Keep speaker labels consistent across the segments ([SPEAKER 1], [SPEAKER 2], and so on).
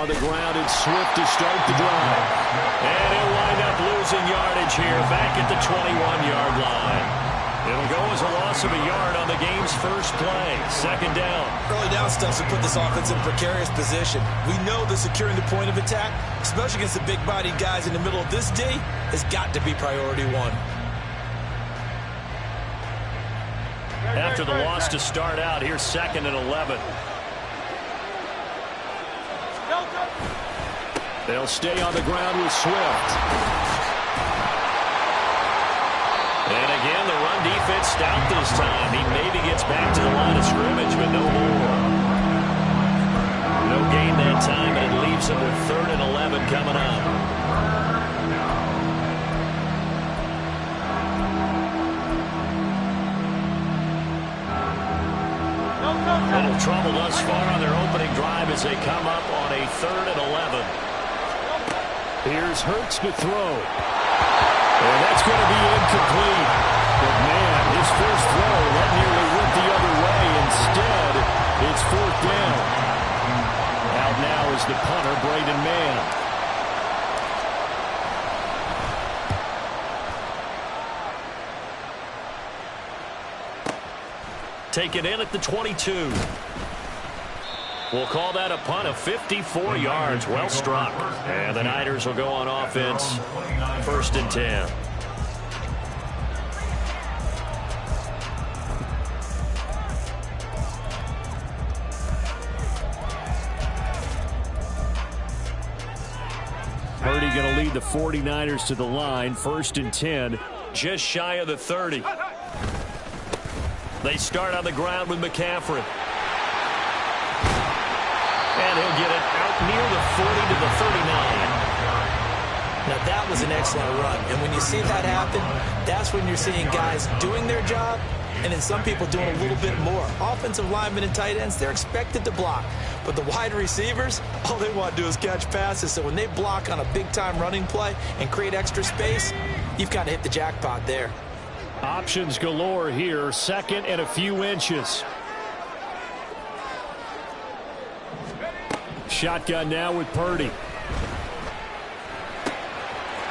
[SPEAKER 1] on the ground and Swift to start the drive. And he'll wind up losing yardage here back at the 21-yard line. It'll go as a loss of a yard on the game's first play. Second down.
[SPEAKER 2] Early down stuff to put this offense in a precarious position. We know that securing the point of attack, especially against the big-bodied guys in the middle of this D, has got to be priority one.
[SPEAKER 1] After the loss to start out, here's 2nd and 11. They'll stay on the ground with Swift. And again, the run defense stout this time. He maybe gets back to the line of scrimmage, but no more. No gain that time, and it leaves him with 3rd and 11 coming up. Little trouble thus far on their opening drive as they come up on a 3rd and 11. Here's Hurts to throw. And that's going to be incomplete. But, man, his first throw, that nearly went the other way. Instead, it's 4th down. Out now is the punter, Braden Mann. Taken in at the 22. We'll call that a punt of 54 yards. Well struck. And the Niners will go on offense. 1st and 10. Purdy going to lead the 49ers to the line. 1st and 10. Just shy of the 30. They start on the ground with McCaffrey. And he'll get it out near the 40 to the 39.
[SPEAKER 2] Now, that was an excellent run. And when you see that happen, that's when you're seeing guys doing their job and then some people doing a little bit more. Offensive linemen and tight ends, they're expected to block. But the wide receivers, all they want to do is catch passes. So when they block on a big-time running play and create extra space, you've got to hit the jackpot there.
[SPEAKER 1] Options galore here. 2nd and a few inches. Shotgun now with Purdy.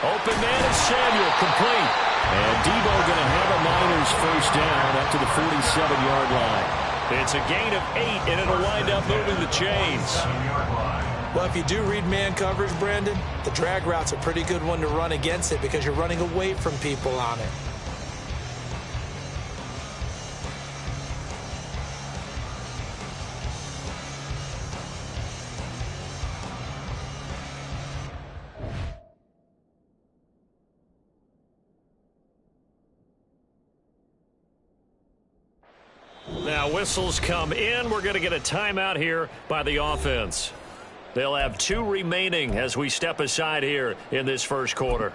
[SPEAKER 1] Open man is Samuel, complete. And Debo going to have a Niners first down up to the 47-yard line. It's a gain of 8, and it'll wind up moving the chains.
[SPEAKER 2] Well, if you do read man coverage, Brandon, the drag route's a pretty good one to run against it because you're running away from people on it.
[SPEAKER 1] Now whistles come in. We're going to get a timeout here by the offense. They'll have 2 remaining as we step aside here in this first quarter.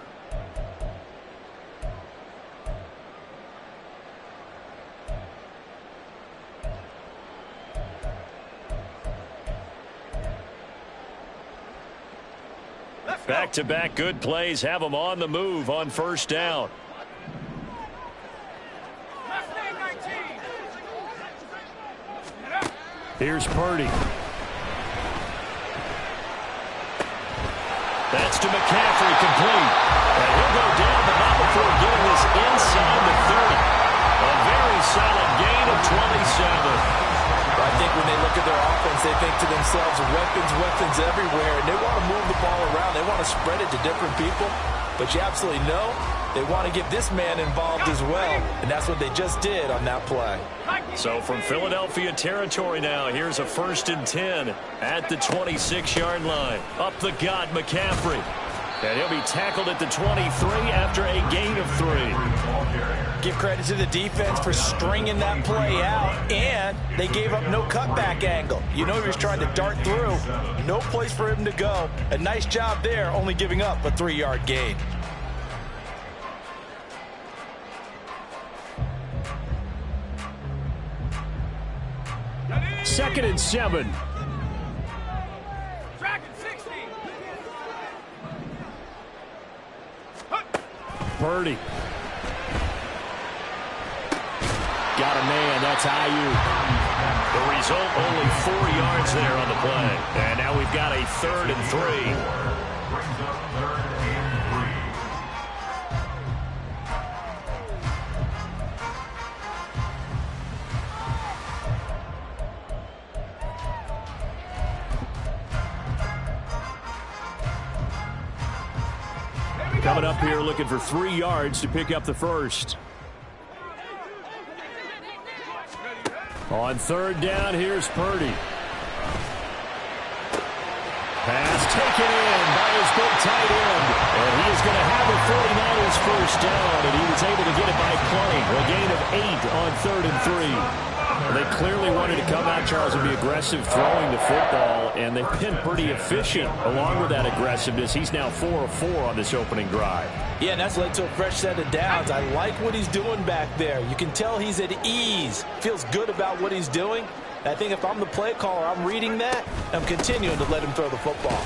[SPEAKER 1] Back-to-back good plays have them on the move on first down. Here's Purdy. That's to McCaffrey, complete. And he'll go down, but not before getting this inside the 30. A very solid gain of 27.
[SPEAKER 2] I think when they look at their offense, they think to themselves, weapons everywhere, and they want to move the ball around. They want to spread it to different people, but you absolutely know they want to get this man involved as well, and that's what they just did on that play.
[SPEAKER 1] So from Philadelphia territory now, here's a 1st and 10 at the 26-yard line. Up the gut, McCaffrey. And he'll be tackled at the 23 after a gain of 3.
[SPEAKER 2] Give credit to the defense for stringing that play out, and they gave up no cutback angle. You know he was trying to dart through. No place for him to go. A nice job there, only giving up a 3-yard gain.
[SPEAKER 1] Second and 7. Purdy. Got a man. That's Ayuk. The result, only 4 yards there on the play. And now we've got a 3rd and 3. Coming up here looking for 3 yards to pick up the first. On 3rd down, here's Purdy. Pass taken in by his big tight end. And he is going to have a 49ers first down, and he was able to get it by plenty. A gain of 8 on 3rd and 3. They clearly wanted to come out, Charles, and be aggressive throwing the football, and they've been pretty efficient along with that aggressiveness. He's now 4 of 4 on this opening drive.
[SPEAKER 2] Yeah, and that's led to a fresh set of downs. I like what he's doing back there. You can tell he's at ease, feels good about what he's doing. And I think if I'm the play caller, I'm reading that, I'm continuing to let him throw the football.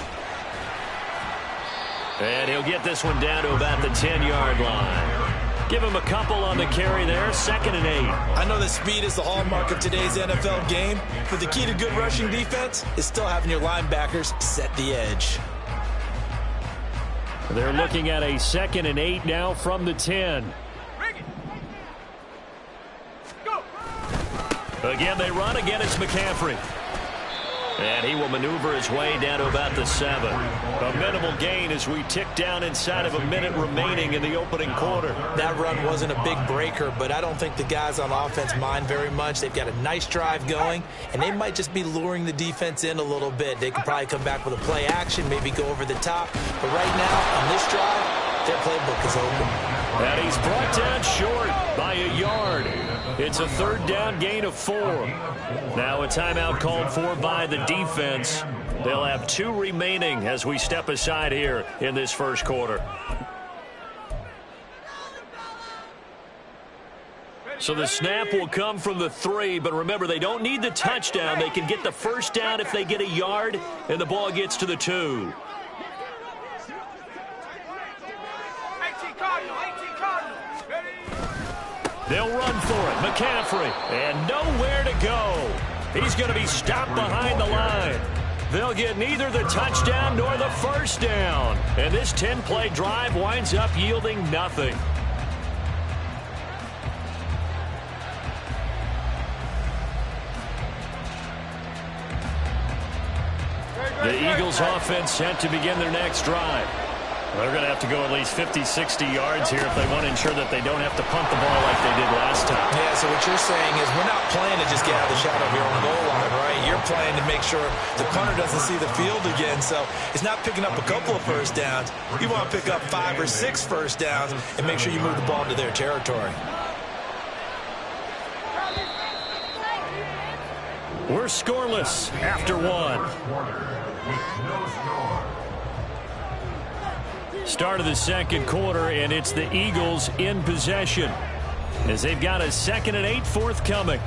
[SPEAKER 1] And he'll get this one down to about the 10-yard line. Give him a couple on the carry there, 2nd and 8.
[SPEAKER 2] I know that speed is the hallmark of today's NFL game, but the key to good rushing defense is still having your linebackers set the edge.
[SPEAKER 1] They're looking at a 2nd and 8 now from the 10. Again, they run. Again, it's McCaffrey. And he will maneuver his way down to about the 7. A minimal gain as we tick down inside of a minute remaining in the opening quarter.
[SPEAKER 2] That run wasn't a big breaker, but I don't think the guys on offense mind very much. They've got a nice drive going, and they might just be luring the defense in a little bit. They could probably come back with a play action, maybe go over the top. But right now, on this drive, their playbook is open.
[SPEAKER 1] And he's brought down short by a yard. It's a 3rd down gain of 4. Now a timeout called for by the defense. They'll have 2 remaining as we step aside here in this first quarter. So the snap will come from the 3, but remember, they don't need the touchdown. They can get the first down if they get a yard, and the ball gets to the 2. They'll run for it. McCaffrey, and nowhere to go. He's going to be stopped behind the line. They'll get neither the touchdown nor the first down. And this 10-play drive winds up yielding nothing. The Eagles offense set to begin their next drive. They're going to have to go at least 50, 60 yards here if they want to ensure that they don't have to punt the ball like they did last time.
[SPEAKER 2] Yeah, so what you're saying is we're not playing to just get out of the shadow of your own goal line, right? You're playing to make sure the punter doesn't see the field again. So it's not picking up a couple of first downs. You want to pick up 5 or 6 first downs and make sure you move the ball into their territory.
[SPEAKER 1] We're scoreless after 1. Start of the second quarter, and it's the Eagles in possession as they've got a 2nd and 8 forthcoming.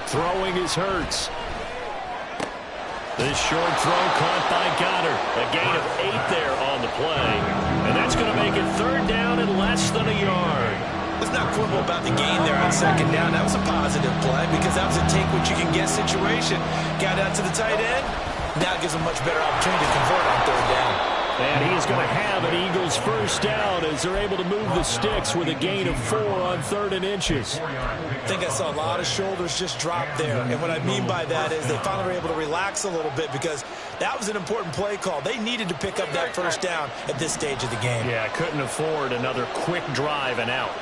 [SPEAKER 1] Throwing is Hurts. This short throw caught by Goddard. A gain of 8 there on the play. And that's going to make it 3rd down and less than a yard.
[SPEAKER 2] Let's not quibble about the gain there on 2nd down. That was a positive play because that was a take-what-you-can-get situation. Got out to the tight end. Now gives them much better opportunity to convert on 3rd down.
[SPEAKER 1] And he is going to have an Eagles first down as they're able to move the sticks with a gain of 4 on 3rd and inches.
[SPEAKER 2] I think I saw a lot of shoulders just drop there. And what I mean by that is they finally were able to relax a little bit because that was an important play call. They needed to pick up that first down at this stage of the game.
[SPEAKER 1] Yeah, couldn't afford another quick drive and out.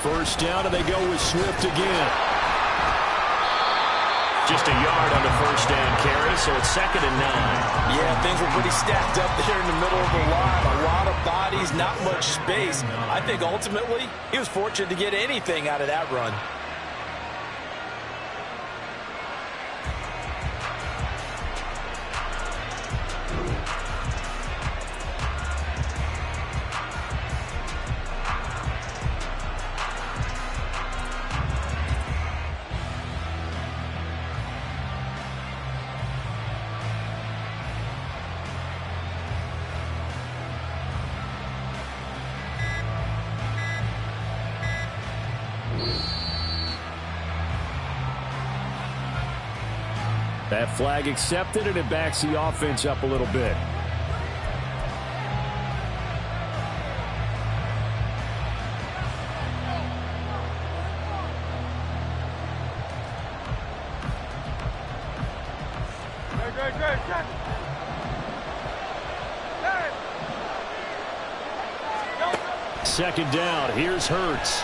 [SPEAKER 1] First down, and they go with Swift again. Just a yard on the first down carry, so it's 2nd and 9.
[SPEAKER 2] Yeah, things were pretty stacked up there in the middle of the line. A lot of bodies, not much space. I think ultimately he was fortunate to get anything out of that run.
[SPEAKER 1] That flag accepted, and it backs the offense up a little bit. Second down. Here's Hurts.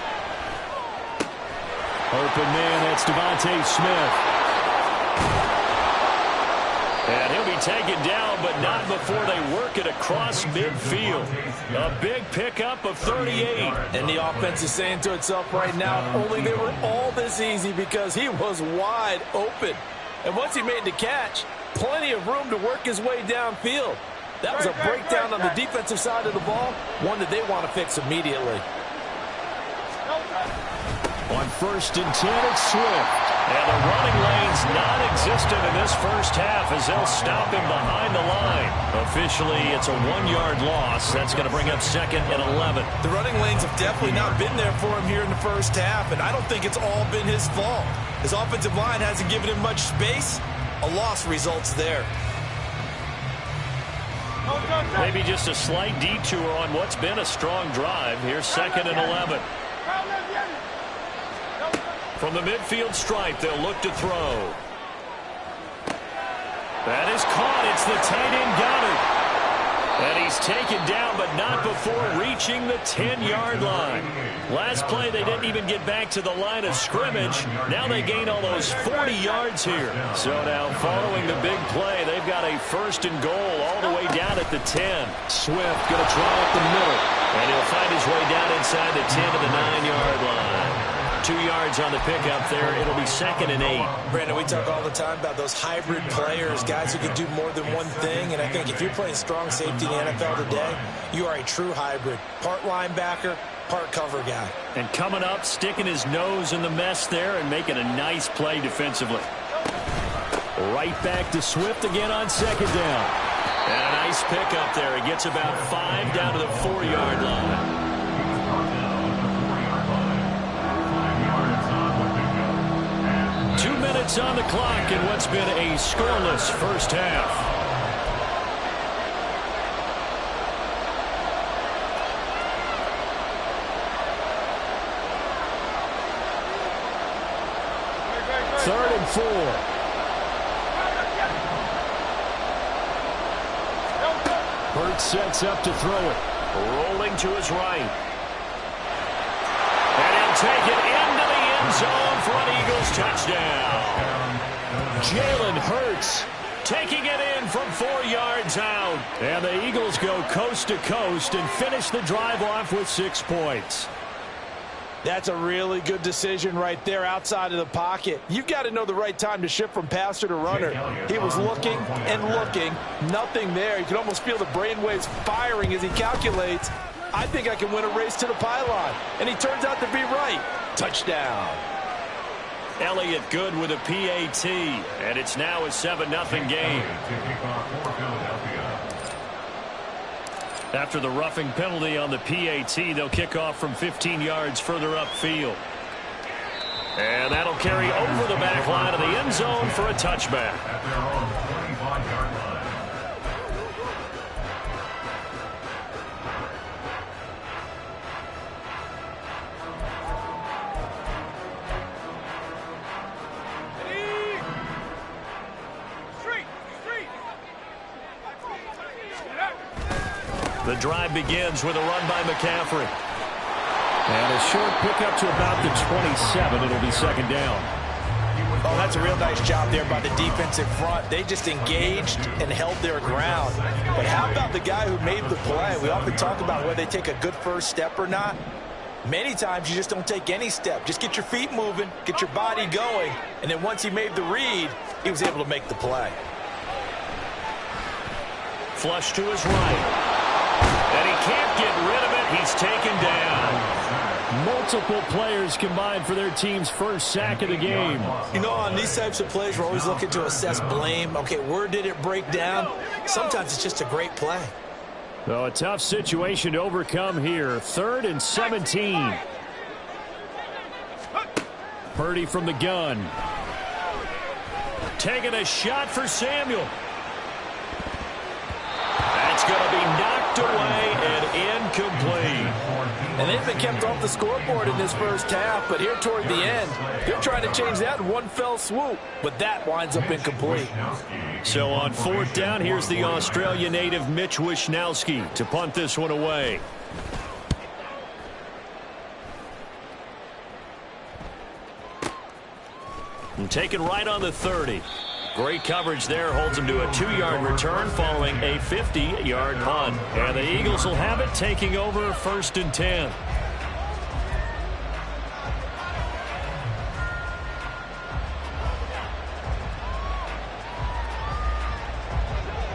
[SPEAKER 1] Open man, that's Devontae Smith. And he'll be taken down, but not before they work it across midfield. A big pickup of 38.
[SPEAKER 2] And the offense is saying to itself right now, only they were all this easy because he was wide open. And once he made the catch, plenty of room to work his way downfield. That was a breakdown on the defensive side of the ball, one that they want to fix immediately.
[SPEAKER 1] On 1st and 10, it's Swift. And the running lane's non-existent in this first half as they'll stop him behind the line. Officially, it's a 1-yard loss. That's going to bring up 2nd and 11.
[SPEAKER 2] The running lanes have definitely not been there for him here in the first half, and I don't think it's all been his fault. His offensive line hasn't given him much space. A loss results there.
[SPEAKER 1] Maybe just a slight detour on what's been a strong drive. Here's 2nd and 11. From the midfield stripe, they'll look to throw. That is caught. It's the tight end Goddard. And he's taken down, but not before reaching the 10-yard line. Last play, they didn't even get back to the line of scrimmage. Now they gain almost 40 yards here. So now, following the big play, they've got a 1st and goal all the way down at the 10. Swift going to try up the middle. And he'll find his way down inside the 10 to the 9-yard line. 2 yards on the pickup there. It'll be 2nd and 8.
[SPEAKER 2] Brandon, we talk all the time about those hybrid players, guys who can do more than one thing. And I think if you're playing strong safety in the NFL today, you are a true hybrid. Part linebacker, part cover guy. And
[SPEAKER 1] coming up, sticking his nose in the mess there and making a nice play defensively. Right back to Swift again on 2nd down. And a nice pickup there. He gets about 5 down to the 4-yard line. 2 minutes on the clock in what's been a scoreless first half. Third and 4. Hurts sets up to throw it. Rolling to his right. And he'll take it into the end zone for an Eagles touchdown. Jalen Hurts taking it in from 4 yards out. And the Eagles go coast to coast and finish the drive off with 6 points.
[SPEAKER 2] That's a really good decision right there outside of the pocket. You've got to know the right time to shift from passer to runner. He was looking and looking. Nothing there. You can almost feel the brainwaves firing as he calculates, I think I can win a race to the pylon. And he turns out to be right. Touchdown.
[SPEAKER 1] Elliott good with a PAT. And it's now a 7-0 game. After the roughing penalty on the PAT, they'll kick off from 15 yards further upfield. And that'll carry over the back line of the end zone for a touchback. The drive begins with a run by McCaffrey. And a short pickup to about the 27. It'll be 2nd down.
[SPEAKER 2] Oh, that's a real nice job there by the defensive front. They just engaged and held their ground. But how about the guy who made the play? We often talk about whether they take a good first step or not. Many times you just don't take any step. Just get your feet moving, get your body going, and then once he made the read, he was able to make the play.
[SPEAKER 1] Flush to his right. And he can't get rid of it. He's taken down. Multiple players combined for their team's first sack of the game.
[SPEAKER 2] You know, on these types of plays, we're always looking to assess blame. Okay, where did it break down? Sometimes it's just a great play.
[SPEAKER 1] So a tough situation to overcome here. 3rd and 17. Purdy from the gun. taking a shot for Samuel. That's going to be knocked away and incomplete.
[SPEAKER 2] And they've been kept off the scoreboard in this first half, but here toward the end, they're trying to change that in one fell swoop, but that winds up incomplete.
[SPEAKER 1] So on fourth down, here's the Australia native Mitch Wishnowsky to punt this one away. And taken right on the 30. Great coverage there, holds him to a 2-yard return following a 50-yard punt. And the Eagles will have it, taking over 1st and 10.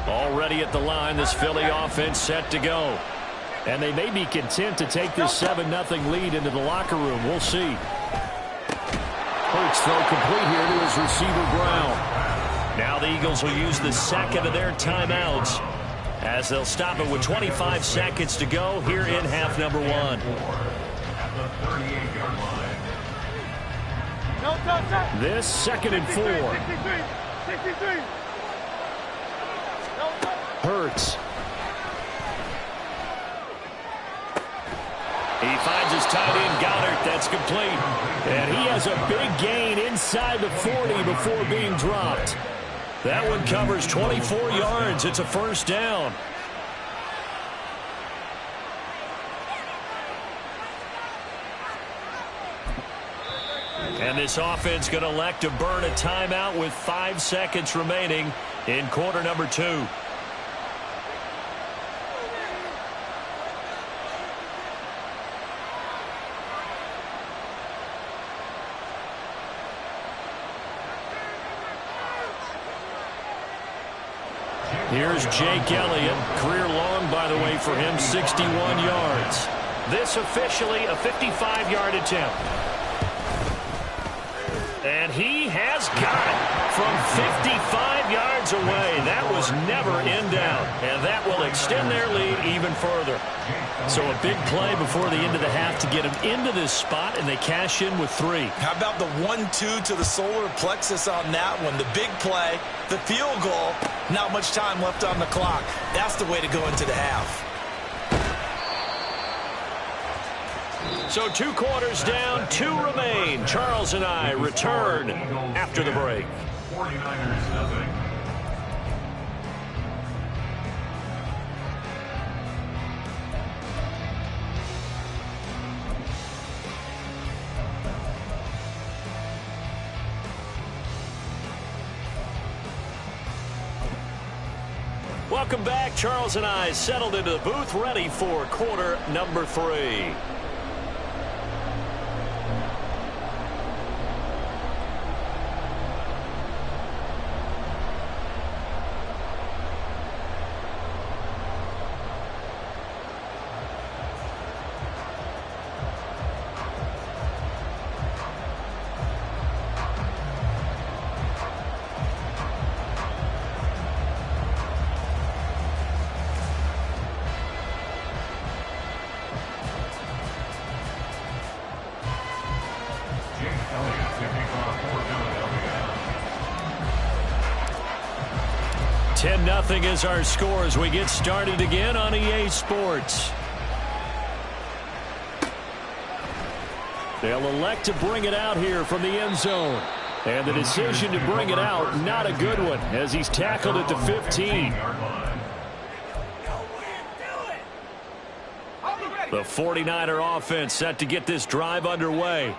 [SPEAKER 1] Already at the line, this Philly offense set to go. And they may be content to take this 7-0 lead into the locker room. We'll see. Hurts throw complete here to his receiver Brown. Now the Eagles will use the second of their timeouts as they'll stop it with 25 seconds to go here in half number 1. This 2nd and 4. Hurts. He finds his tight end Goddard. That's complete. And he has a big gain inside the 40 before being dropped. That one covers 24 yards. It's a 1st down. And this offense going to elect to burn a timeout with 5 seconds remaining in quarter number 2. Here's Jake Elliott. Career long, by the way, for him, 61 yards. This officially a 55-yard attempt. And he has got it from 55 yards away. That was never in doubt. And that will extend their lead even further. So a big play before the end of the half to get them into this spot, and they cash in with 3.
[SPEAKER 2] How about the 1-2 to the solar plexus on that one? The big play, the field goal, not much time left on the clock. That's the way to go into the half.
[SPEAKER 1] So 2 quarters down, 2 remain. Charles and I return after the break.
[SPEAKER 3] 49ers nothing.
[SPEAKER 1] Welcome back. Charles and I settled into the booth, ready for quarter number 3. Nothing is our score as we get started again on EA Sports. They'll elect to bring it out here from the end zone. And the decision to bring it out, not a good one, as he's tackled at the 15. The 49er offense set to get this drive underway.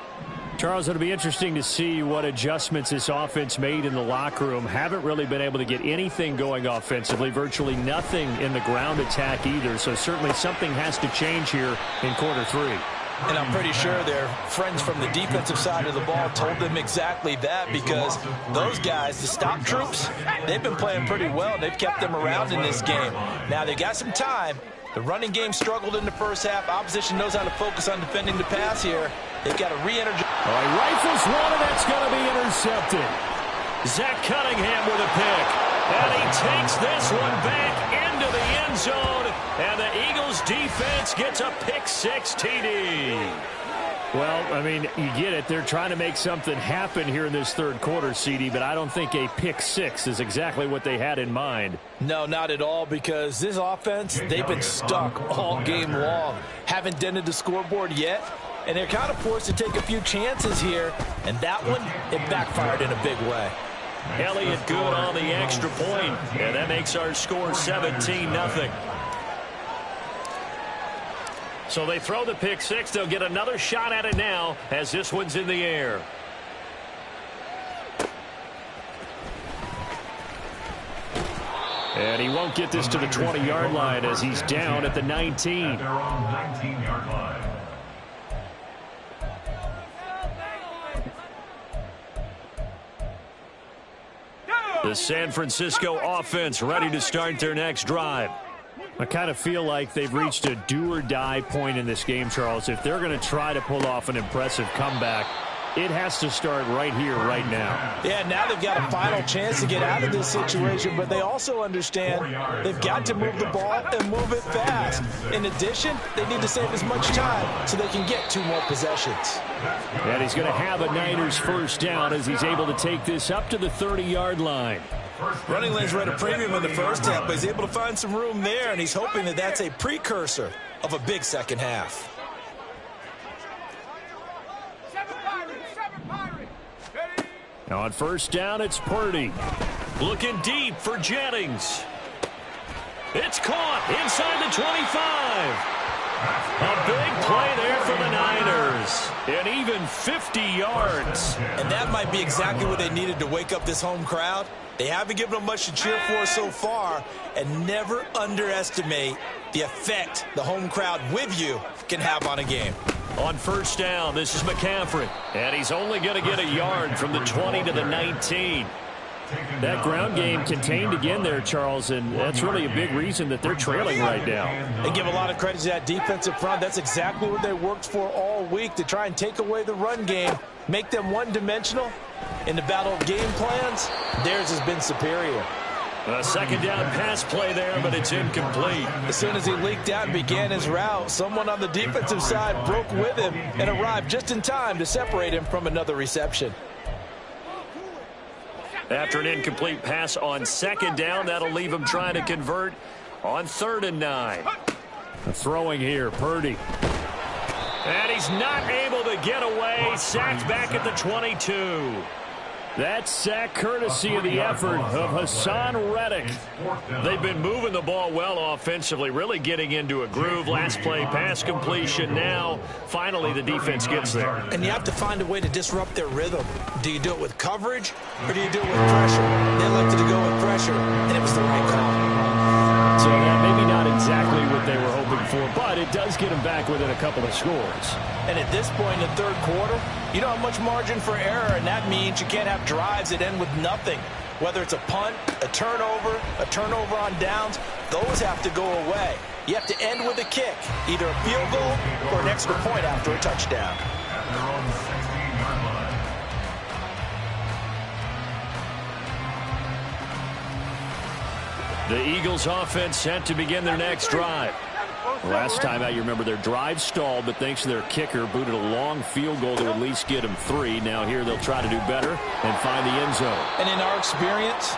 [SPEAKER 1] Charles, it'll be interesting to see what adjustments this offense made in the locker room. Haven't really been able to get anything going offensively, virtually nothing in the ground attack either. So certainly something has to change here in quarter 3.
[SPEAKER 2] And I'm pretty sure their friends from the defensive side of the ball told them exactly that, because those guys, the stop troops, they've been playing pretty well. They've kept them around in this game. Now they got some time. The running game struggled in the first half. Opposition knows how to focus on defending the pass here. They've got to re-energize.
[SPEAKER 1] All right, rifles one, and that's going to be intercepted. Zach Cunningham with a pick. And he takes this one back into the end zone. And the Eagles defense gets a pick 6 TD. Well, I mean, you get it. They're trying to make something happen here in this third quarter, CD, but I don't think a pick six is exactly what they had in mind.
[SPEAKER 2] No, not at all, because this offense, they've been stuck all game long. Haven't dented the scoreboard yet, and they're kind of forced to take a few chances here, and that one, it backfired in a big way.
[SPEAKER 1] Elliott good on the extra point, and that makes our score 17-0. So they throw the pick six. They'll get another shot at it now as this one's in the air. And he won't get this to the 20-yard line as he's down at the 19.
[SPEAKER 3] At their own 19-yard line.
[SPEAKER 1] The San Francisco offense ready to start their next drive. I kind of feel like they've reached a do-or-die point in this game, Charles. If they're going to try to pull off an impressive comeback, it has to start right here, right now.
[SPEAKER 2] Yeah, now they've got a final chance to get out of this situation, but they also understand they've got to move the ball and move it fast. In addition, they need to save as much time so they can get 2 more possessions.
[SPEAKER 1] And he's going to have a Niners first down as he's able to take this up to the 30-yard line.
[SPEAKER 2] Running lanes were at a premium in the first half, but he's able to find some room there, and he's hoping that that's a precursor of a big second half.
[SPEAKER 1] Now on first down, it's Purdy. Looking deep for Jennings. It's caught inside the 25. A big play there for the Niners. And even 50 yards.
[SPEAKER 2] And that might be exactly what they needed to wake up this home crowd. They haven't given them much to cheer for so far. And never underestimate the effect the home crowd with you can have on a game.
[SPEAKER 1] On first down, this is McCaffrey. And he's only going to get a yard from the 20 to the 19. That ground game contained again there, Charles, and that's really a big reason that they're trailing right now.
[SPEAKER 2] They give a lot of credit to that defensive front. That's exactly what they worked for all week, to try and take away the run game, make them one-dimensional. In the battle of game plans, theirs has been superior.
[SPEAKER 1] A second down pass play there, but it's incomplete.
[SPEAKER 2] As soon as he leaked out and began his route, someone on the defensive side broke with him and arrived just in time to separate him from another reception.
[SPEAKER 1] After an incomplete pass on second down, that'll leave him trying to convert on 3rd and 9. Throwing here, Purdy. And he's not able to get away. Sacked back at the 22. That sack courtesy of the effort of Hassan Reddick. They've been moving the ball well offensively, really getting into a groove. Last play, pass completion. Now, finally, the defense gets there.
[SPEAKER 2] And you have to find a way to disrupt their rhythm. Do you do it with coverage, or do you do it with pressure? They elected to go with pressure, and it was the right call.
[SPEAKER 1] So that maybe not exactly what they were hoping for, but it does get them back within a couple of scores. And
[SPEAKER 2] at this point in the third quarter, you don't have much margin for error, and that means you can't have drives that end with nothing. Whether it's a punt, a turnover on downs, those have to go away. You have to end with a kick, either a field goal or an extra point after a touchdown.
[SPEAKER 3] At their own 16-yard line.
[SPEAKER 1] The Eagles offense set to begin their next drive. Last time out, you remember their drive stalled, but thanks to their kicker, booted a long field goal to at least get them 3. Now here they'll try to do better and find the end zone.
[SPEAKER 2] And in our experience,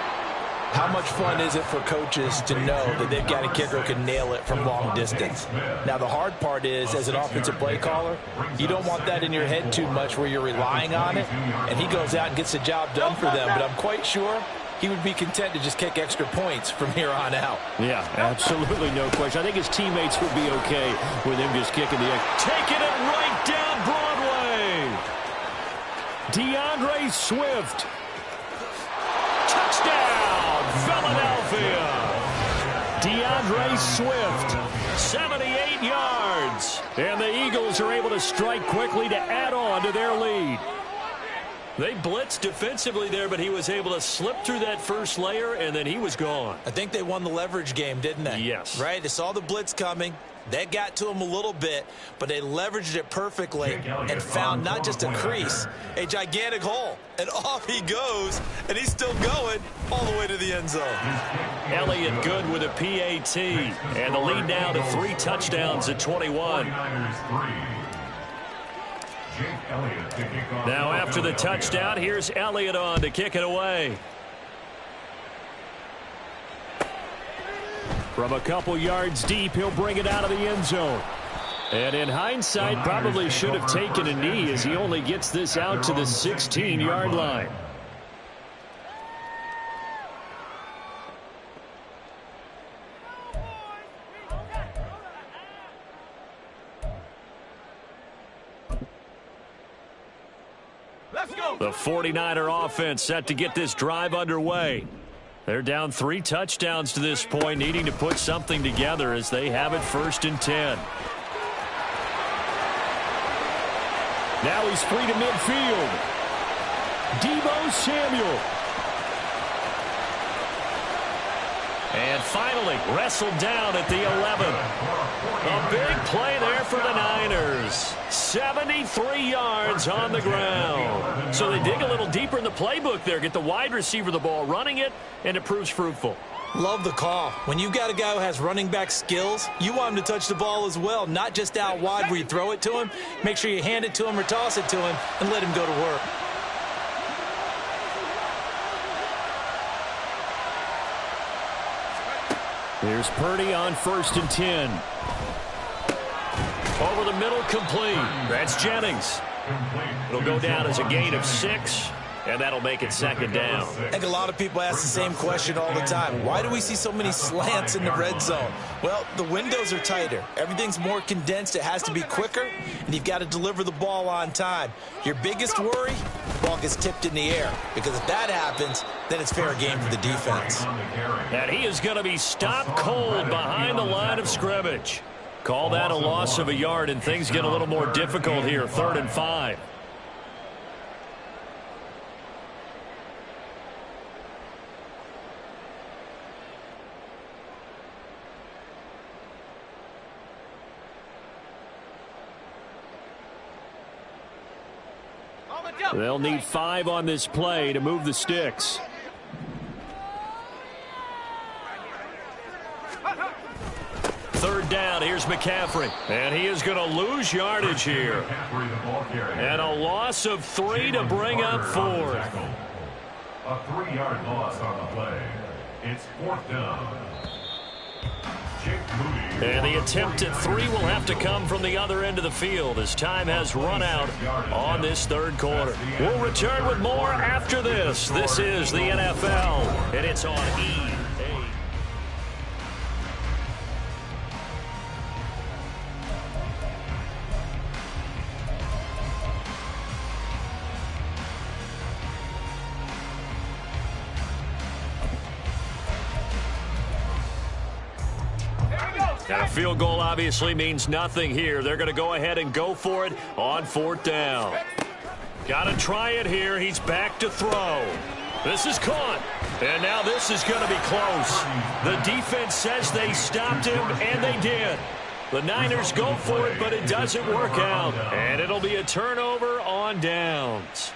[SPEAKER 2] how much fun is it for coaches to know that they've got a kicker who can nail it from long distance? Now, the hard part is, as an offensive play caller, you don't want that in your head too much where you're relying on it, and he goes out and gets the job done for them. But I'm quite sure he would be content to just kick extra points from here on out.
[SPEAKER 1] Yeah, absolutely no question. I think his teammates would be okay with him just kicking the taking it right down Broadway. DeAndre Swift. Touchdown, Philadelphia. DeAndre Swift, 78 yards. And the Eagles are able to strike quickly to add on to their lead. They blitzed defensively there, but he was able to slip through that first layer, and then he was gone.
[SPEAKER 2] I think they won the leverage game, didn't they?
[SPEAKER 1] Yes.
[SPEAKER 2] Right? They saw the blitz coming. That got to him a little bit, but they leveraged it perfectly and found not just a crease, a gigantic hole. And off he goes, and he's still going all the way to the end zone.
[SPEAKER 1] Elliott good with a PAT, and the lead now to 3 touchdowns at 21.
[SPEAKER 3] Elliott to kick off.
[SPEAKER 1] Now after the touchdown, here's Elliott on to kick it away. From a couple yards deep, he'll bring it out of the end zone. And in hindsight, probably should have taken a knee as he only gets this out to the 16-yard line. The 49er offense set to get this drive underway. They're down 3 touchdowns to this point, needing to put something together as they have it 1st and 10. Now he's free to midfield. Deebo Samuel. And finally wrestled down at the 11. A big play there for the Niners. 73 yards on the ground. So they dig a little deeper in the playbook there, get the wide receiver the ball, running it, and it proves fruitful.
[SPEAKER 2] Love the call. When you got a guy who has running back skills, you want him to touch the ball as well, not just out wide where you throw it to him. Make sure you hand it to him or toss it to him and let him go to work.
[SPEAKER 1] Here's Purdy on 1st and 10. Over the middle, complete. That's Jennings. It'll go down as a gain of 6, and that'll make it 2nd down.
[SPEAKER 2] I think a lot of people ask the same question all the time. Why do we see so many slants in the red zone? Well, the windows are tighter. Everything's more condensed. It has to be quicker, and you've got to deliver the ball on time. Your biggest worry, the ball gets tipped in the air, because if that happens, then it's fair game for the defense.
[SPEAKER 1] And he is going to be stopped cold behind the line of scrimmage. Call that a loss of a yard, and things get a little more difficult here, 3rd and 5. They'll need 5 on this play to move the sticks. Third down, here's McCaffrey. And he is going to lose yardage here. And a loss of 3 to bring up 4th.
[SPEAKER 3] A 3-yard loss on the play. It's 4th down.
[SPEAKER 1] And the attempt at 3 will have to come from the other end of the field as time has run out on this 3rd quarter. We'll return with more after this. This is the NFL, and it's on EA. Now, a field goal obviously means nothing here. They're going to go ahead and go for it on 4th down. Got to try it here. He's back to throw. This is caught. And now this is going to be close. The defense says they stopped him, and they did. The Niners go for it, but it doesn't work out. And it'll be a turnover on downs.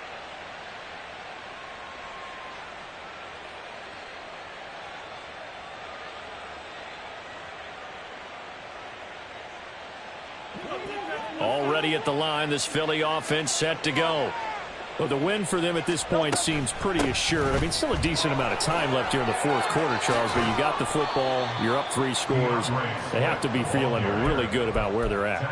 [SPEAKER 1] Already at the line, this Philly offense set to go.
[SPEAKER 4] Well, the win for them at this point seems pretty assured. I mean, still a decent amount of time left here in the 4th quarter, Charles, but you got the football, you're up 3 scores. They have to be feeling really good about where they're at.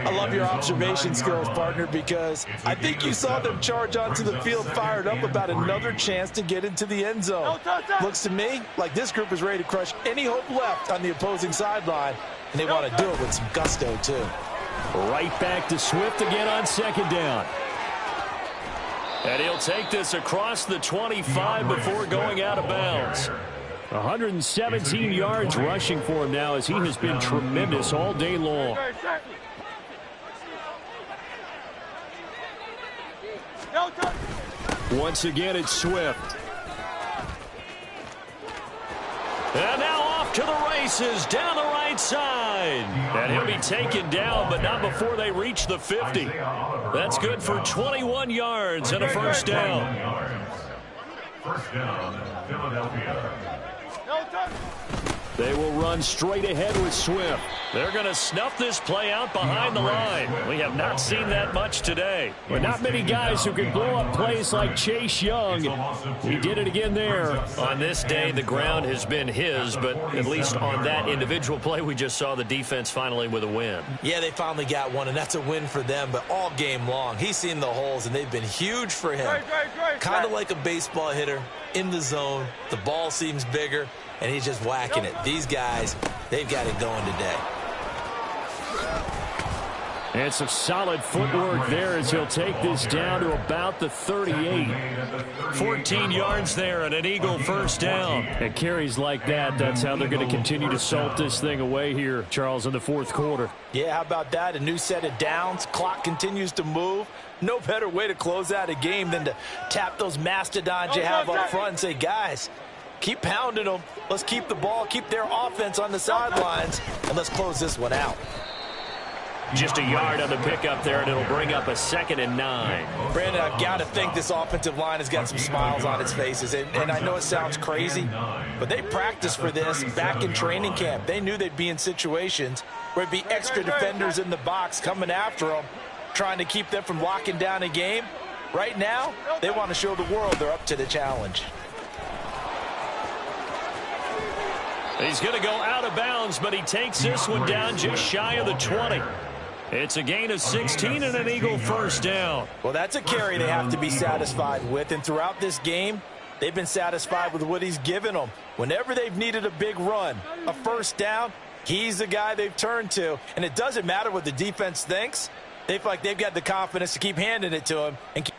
[SPEAKER 2] I love your observation skills, partner, because I think you saw them charge onto the field fired up about another chance to get into the end zone. Looks to me like this group is ready to crush any hope left on the opposing sideline, and they want to do it with some gusto, too.
[SPEAKER 1] Right back to Swift again on 2nd down. And he'll take this across the 25 before going out of bounds.
[SPEAKER 4] 117 yards rushing for him now as he has been tremendous all day long.
[SPEAKER 1] Once again, it's Swift. And now off to the races down the right side. And he'll be taken down, but not before they reach the 50. That's good for 21 yards and a 1st down.
[SPEAKER 3] 1st down, Philadelphia.
[SPEAKER 4] They will run straight ahead with Swift.
[SPEAKER 1] They're going to snuff this play out behind the line. We have not seen that much today.
[SPEAKER 4] But not many guys who can blow up plays like Chase Young. He did it again there.
[SPEAKER 1] On this day, the ground has been his, but at least on that individual play, we just saw the defense finally with a win.
[SPEAKER 2] Yeah, they finally got one, and that's a win for them, but all game long, he's seen the holes, and they've been huge for him. Kind of like a baseball hitter in the zone. The ball seems bigger, and he's just whacking it. These guys, they've got it going today.
[SPEAKER 4] And some solid footwork there as he'll take this down to about the 38.
[SPEAKER 1] 14 yards there and an Eagle first down.
[SPEAKER 4] And carries like that, that's how they're going to continue to salt this thing away here, Charles, in the fourth quarter.
[SPEAKER 2] Yeah, how about that? A new set of downs. Clock continues to move. No better way to close out a game than to tap those mastodons you have up front and say, guys, keep pounding them. Let's keep the ball, keep their offense on the sidelines, and let's close this one out.
[SPEAKER 1] Just a yard on the pickup there, and it'll bring up a 2nd and 9.
[SPEAKER 2] Brandon, I've got to think this offensive line has got some smiles on its faces. And I know it sounds crazy, but they practiced for this back in training camp. They knew they'd be in situations where there'd be extra defenders in the box coming after them, trying to keep them from locking down a game. Right now, they want to show the world they're up to the challenge.
[SPEAKER 1] He's going to go out of bounds, but he takes this one down just shy of the 20. It's a gain of 16 and an Eagle first down.
[SPEAKER 2] Well, that's a carry they have to be satisfied with, and throughout this game, they've been satisfied with what he's given them. Whenever they've needed a big run, a first down, he's the guy they've turned to, and it doesn't matter what the defense thinks. They feel like they've got the confidence to keep handing it to him and keep